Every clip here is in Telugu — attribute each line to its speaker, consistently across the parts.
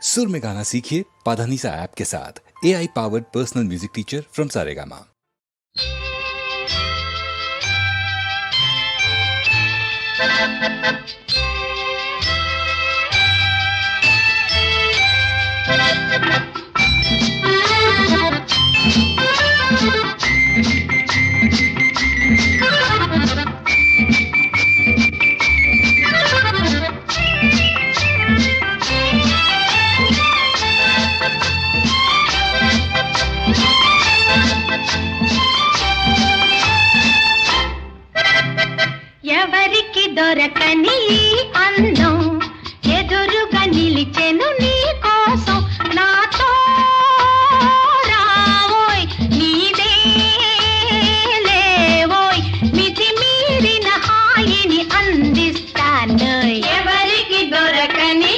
Speaker 1: सुर में गाना सीखिए पाधानीसा ऐप के साथ। AI powered personal music teacher from Saregama.
Speaker 2: ఎవరికి దొరకని అందం ఎదురుగా నిలిచెను నీ కోసం నాతో రావోయ్ నీదే లేవోయ్ మితి మీరిన హాయిని అందిస్తాను ఎవరికి దొరకని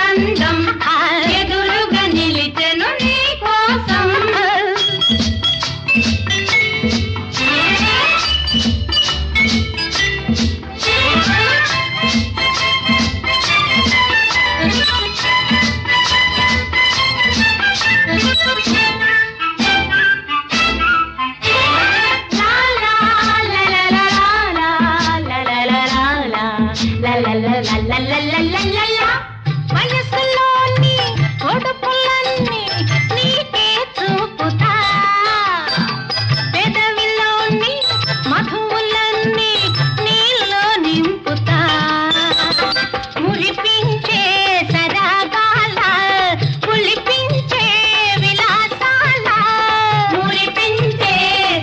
Speaker 2: అందం ఎదురుగా నిలిచెను నీ కోసం వయసులోని ఒడుపులన్నీ నీకే చూపుతా పెదవిలోని మధువులన్నీ నీలో నింపుతా మురిపించే సరాగాల పులిపించే విలాసాల మురిపించే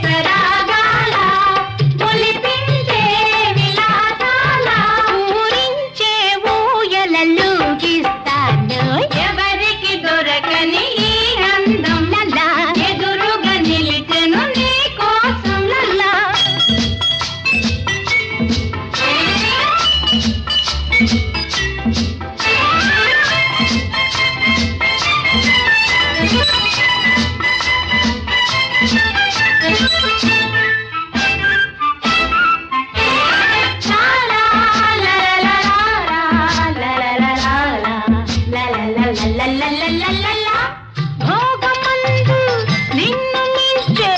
Speaker 2: సరాగాల పులిపించే విలాసాల ఊరించే ఊయలలుగిస్తాను ఎవరికి దొరకని ఈ అందం లలా ఎదురుగా నిలిచెను నీ కోసం లలా భోగమందు నిన్ను మించే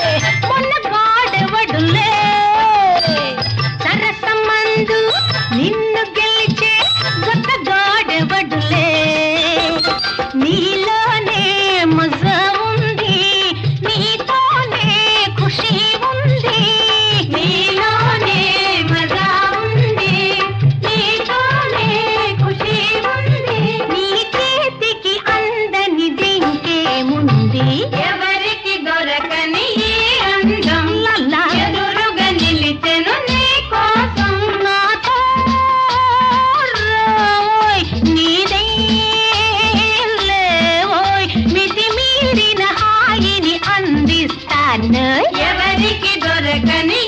Speaker 2: మొన్నగాడెవడులే సరసమందు నిన్ను గెలిచే గొప్పగాడెవడులే నీలోనే మజా ఉంది నీతోనే ఖుషి ఉంది నీలోనే మజా ఉంది నీతోనే ఖుషి ఉంది నీ చేతికి అందని దింకేముంది ఎవరికి దొరకని ఈ అందం లలా ఎదురుగా నిలిచెను నీ కోసం నాతో రావోయ్ నీదే లేవోయ్ మితి మీరిన హాయిని అందిస్తాను ఎవరికి దొరకని